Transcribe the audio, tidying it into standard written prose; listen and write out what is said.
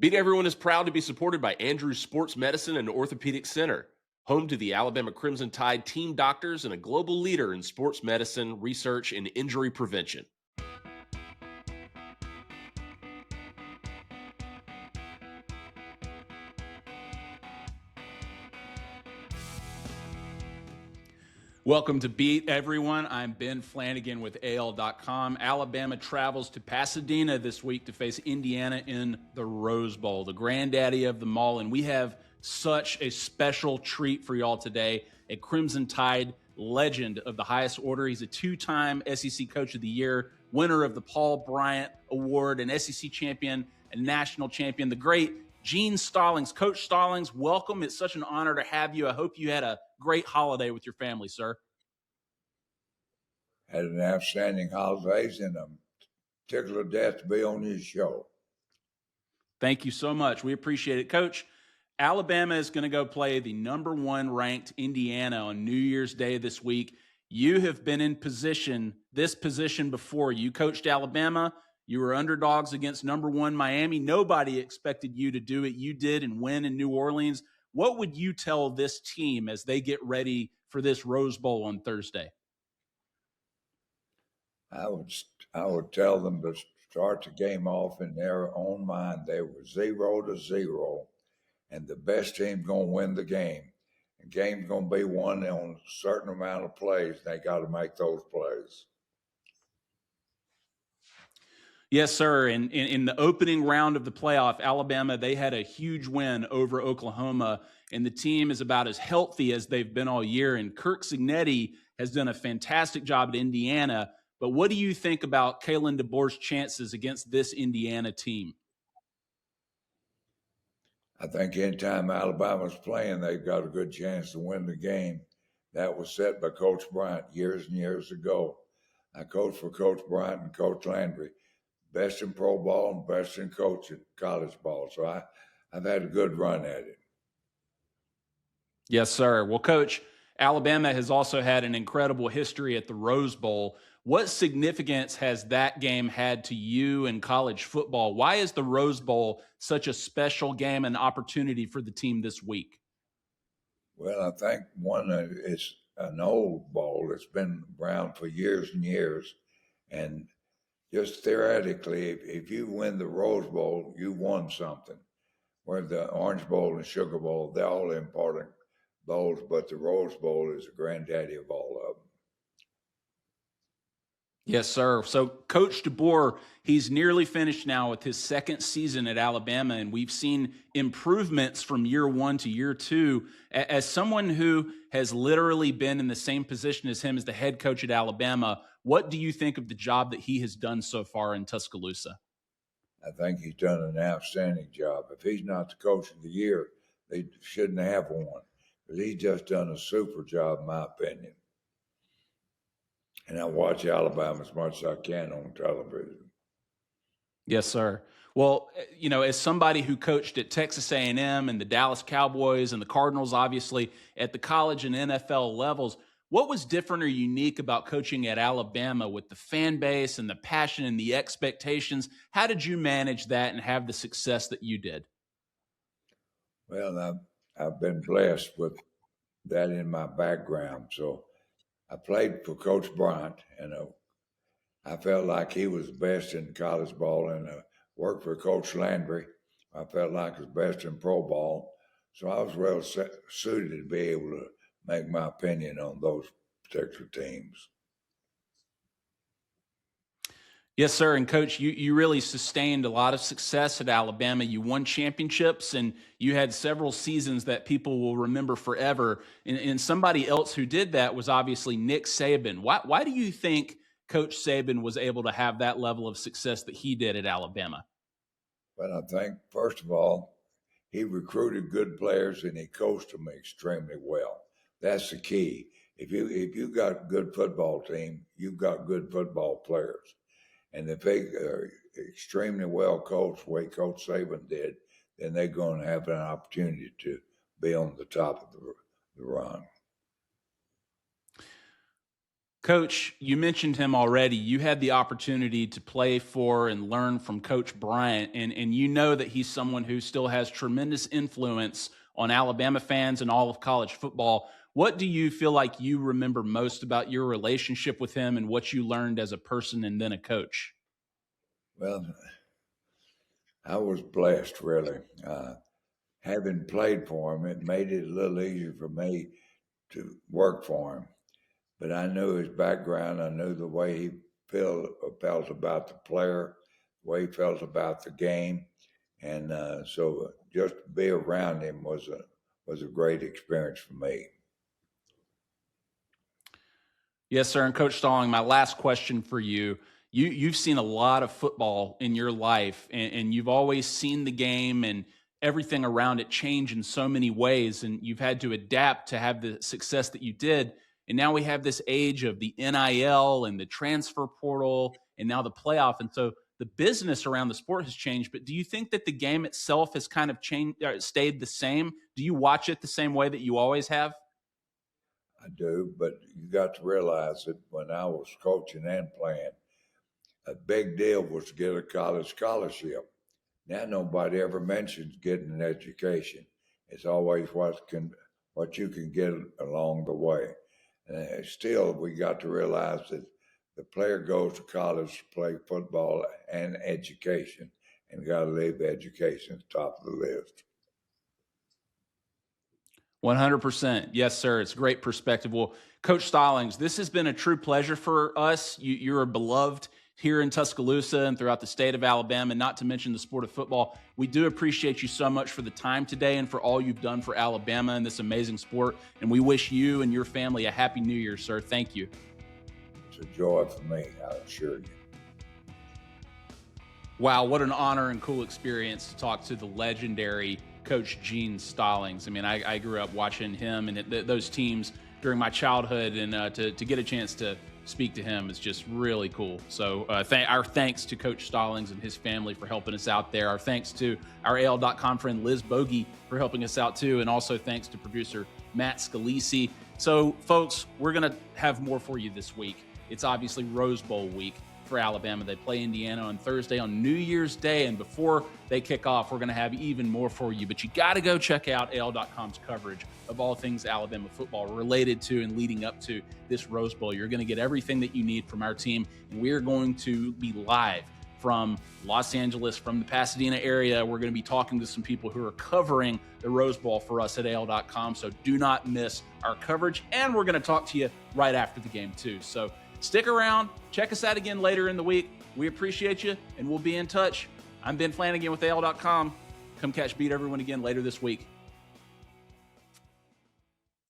Beat Everyone is proud to be supported by Andrews Sports Medicine and Orthopedic Center, home to the Alabama Crimson Tide team doctors and a global leader in sports medicine, research, and injury prevention. Welcome to Beat Everyone. I'm Ben Flanagan with AL.com. Alabama travels to Pasadena this week to face Indiana in the Rose Bowl, the granddaddy of them all. And we have such a special treat for y'all today. A Crimson Tide legend of the highest order. He's a two-time SEC Coach of the Year, winner of the Paul Bryant Award, an SEC champion, a national champion, the great Gene Stallings. Coach Stallings, welcome. It's such an honor to have you. I hope you had a great holiday with your family, sir. Had an outstanding holidays, and I'm tickled to death to be on your show. Thank you so much. We appreciate it. Coach, Alabama is going to go play the number one ranked Indiana on New Year's Day this week. You have been in this position before. You coached Alabama. You were underdogs against number one Miami. Nobody expected you to do it. You did and win in New Orleans. What would you tell this team as they get ready for this Rose Bowl on Thursday? I would tell them to start the game off in their own mind. They were 0-0, and the best team going to win the game. The game's going to be won on a certain amount of plays. They got to make those plays. Yes, sir. And in the opening round of the playoff, Alabama, they had a huge win over Oklahoma, and the team is about as healthy as they've been all year. And Kirk Cignetti has done a fantastic job at Indiana. But what do you think about Kalen DeBoer's chances against this Indiana team? I think anytime Alabama's playing, they've got a good chance to win the game. That was set by Coach Bryant years and years ago. I coached for Coach Bryant and Coach Landry. Best in pro ball and best in coaching college ball. So I've had a good run at it. Yes, sir. Well, Coach, Alabama has also had an incredible history at the Rose Bowl. What significance has that game had to you in college football? Why is the Rose Bowl such a special game and opportunity for the team this week? Well, I think one, it's an old bowl that's been around for years and years. And just theoretically, if you win the Rose Bowl, you won something. Where the Orange Bowl and Sugar Bowl, they're all important bowls, but the Rose Bowl is the granddaddy of all of them. Yes, sir. So Coach DeBoer, he's nearly finished now with his second season at Alabama, and we've seen improvements from year one to year two. As someone who has literally been in the same position as him as the head coach at Alabama, what do you think of the job that he has done so far in Tuscaloosa? I think he's done an outstanding job. If he's not the coach of the year, they shouldn't have one. But he's just done a super job, in my opinion. And I watch Alabama as much as I can on television. Yes, sir. Well, you know, as somebody who coached at Texas A&M and the Dallas Cowboys and the Cardinals, obviously, at the college and NFL levels, what was different or unique about coaching at Alabama with the fan base and the passion and the expectations? How did you manage that and have the success that you did? Well, I've been blessed with that in my background. So I played for Coach Bryant, and I felt like he was best in college ball, and worked for Coach Landry. I felt like he was best in pro ball. So I was well suited to be able to make my opinion on those particular teams. Yes, sir. And Coach, you really sustained a lot of success at Alabama. You won championships, and you had several seasons that people will remember forever. And somebody else who did that was obviously Nick Saban. Why do you think Coach Saban was able to have that level of success that he did at Alabama? Well, I think, first of all, he recruited good players and he coached them extremely well. That's the key. If you got a good football team, you've got good football players. And if they are extremely well coached, the way Coach Saban did, then they're going to have an opportunity to be on the top of the run. Coach, you mentioned him already. You had the opportunity to play for and learn from Coach Bryant, and you know that he's someone who still has tremendous influence on Alabama fans and all of college football. What do you feel like you remember most about your relationship with him and what you learned as a person and then a coach? Well, I was blessed, really. Having played for him, it made it a little easier for me to work for him. But I knew his background. I knew the way he felt about the player, the way he felt about the game, and so just to be around him was a great experience for me. Yes, sir. And Coach Stalling, my last question for you. You've seen a lot of football in your life, and you've always seen the game and everything around it change in so many ways, and you've had to adapt to have the success that you did. And now we have this age of the NIL and the transfer portal and now the playoff. And so the business around the sport has changed. But do you think that the game itself has kind of changed, or stayed the same? Do you watch it the same way that you always have? I do, but you got to realize that when I was coaching and playing, a big deal was to get a college scholarship. Now nobody ever mentions getting an education. It's always what you can get along the way. And still, we got to realize that the player goes to college to play football and education, and got to leave education at the top of the list. 100%. Yes, sir. It's great perspective. Well, Coach Stallings, this has been a true pleasure for us. You're beloved here in Tuscaloosa and throughout the state of Alabama, not to mention the sport of football. We do appreciate you so much for the time today and for all you've done for Alabama and this amazing sport. And we wish you and your family a happy new year, sir. Thank you. It's a joy for me, I assure you. Wow, what an honor and cool experience to talk to the legendary Coach Gene Stallings. I mean, I grew up watching him and those teams during my childhood, and to get a chance to speak to him is just really cool. So our thanks to Coach Stallings and his family for helping us out there. Our thanks to our AL.com friend Liz Bogey for helping us out too. And also thanks to producer Matt Scalisi. So folks, we're going to have more for you this week. It's obviously Rose Bowl week for Alabama. They play Indiana on Thursday on New Year's Day. And before they kick off, we're going to have even more for you. But you got to go check out AL.com's coverage of all things Alabama football related to and leading up to this Rose Bowl. You're going to get everything that you need from our team. And we're going to be live from Los Angeles, from the Pasadena area. We're going to be talking to some people who are covering the Rose Bowl for us at AL.com. So do not miss our coverage. And we're going to talk to you right after the game too. So stick around. Check us out again later in the week. We appreciate you, and we'll be in touch. I'm Ben Flanagan with AL.com. Come catch Beat Everyone again later this week.